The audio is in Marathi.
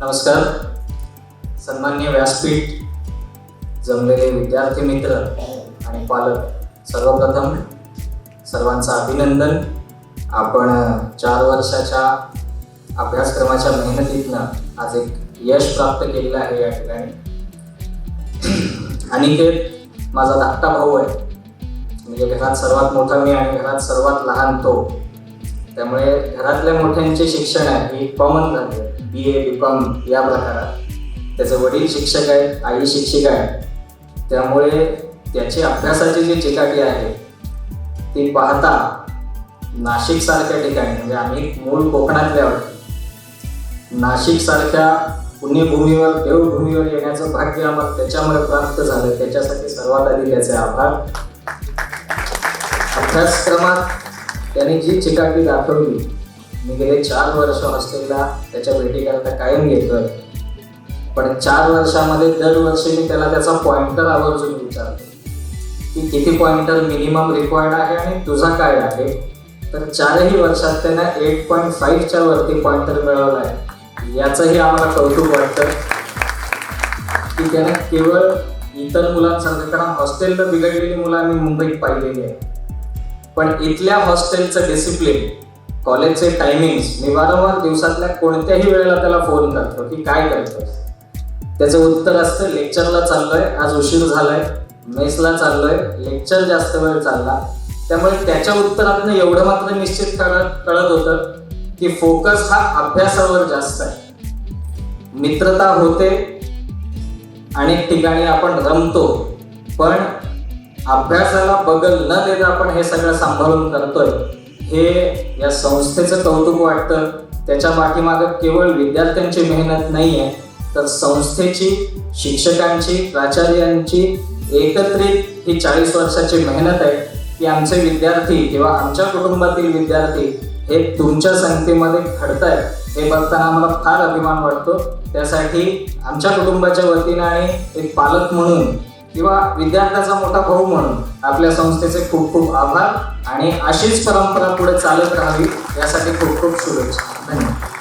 नमस्कार. सन्माननीय व्यासपीठ, जमलेले विद्यार्थी मित्र आणि पालक, सर्वप्रथम सर्वांचं अभिनंदन. आपण 4 वर्षाच्या अभ्यासक्रमाच्या मेहनतीतनं आज एक यश प्राप्त केलेलं आहे. या ठिकाणी अनिकेत माझा धाकटा भाऊ आहे. म्हणजे घरात सर्वात मोठा मी आणि घरात सर्वात लहान तो. त्यामुळे घरातल्या मोठ्यांचे शिक्षण आहे ही कॉमन झाली. BA BCom या प्रकारात त्याचे वडील शिक्षक आहेत, आई शिक्षिका आहे. त्यामुळे त्याची अभ्यासाची जी चिकाटी आहे ती पाहता नाशिक सारख्या ठिकाणी, म्हणजे आम्ही मूळ कोकणातले आहोत, नाशिक सारख्या पुण्यभूमीवर, देवभूमीवर येण्याचं भाग्य आम्हाला त्याच्यामुळे प्राप्त झालं. त्याच्यासाठी सर्वात आधी त्याचे आभार. अभ्यासक्रमात त्याने जी चिकाटी दाखवली, मी गेले 4 वर्ष हॉस्टेलला त्याच्या भेटीकरता कायम घेतोय. पण 4 वर्षामध्ये दरवर्षी मी त्याला त्याचा पॉइंटर आवर्जून विचारतो की किती पॉइंटर मिनिमम रिक्वायर्ड आहे आणि तुझा काय आहे. तर 4ही वर्षात त्यानं 8.5च्या वरती पॉइंटर मिळवला आहे. याचंही आम्हाला कौतुक वाटतं की त्यानं केवळ इतर मुलांसारखं, कारण हॉस्टेलला बिघडलेली मुलं आम्ही मुंबईत पाहिलेली आहे, पण इथल्या हॉस्टेलचं डिसिप्लिन, कॉलेजचे टायमिंग्स, मी वारंवार दिवसातल्या कोणत्याही वेळेला त्याला फोन करतो की काय करतोस. त्याचं उत्तर असतं लेक्चरला चाललोय, आज उशीर झालाय, मेसला चाललोय, लेक्चर जास्त वेळ चालला. त्यामुळे त्याच्या उत्तरातनं एवढं मात्र निश्चित कळत होतं की फोकस हा अभ्यासावर जास्त आहे. मित्रता होते, अनेक ठिकाणी आपण रमतो, पण अभ्यासाला बगल न देता आपण हे सगळं सांभाळून करतोय, हे या संस्थेचं कौतुक वाटतं. त्याच्या पाठीमागं केवळ विद्यार्थ्यांची मेहनत नाही आहे, तर संस्थेची, शिक्षकांची, प्राचार्यांची एकत्रित ही 40 वर्षाची मेहनत आहे की आमचे विद्यार्थी किंवा आमच्या कुटुंबातील विद्यार्थी हे तुमच्या संख्येमध्ये घडतायत हे बघताना आम्हाला फार अभिमान वाटतो. त्यासाठी आमच्या कुटुंबाच्या वतीनं आणि एक पालक म्हणून किंवा विद्यार्थ्याचा मोठा भाऊ म्हणून आपल्या संस्थेचे खूप खूप आभार आणि अशीच परंपरा पुढे चालत राहावी यासाठी खूप खूप शुभेच्छा. धन्यवाद.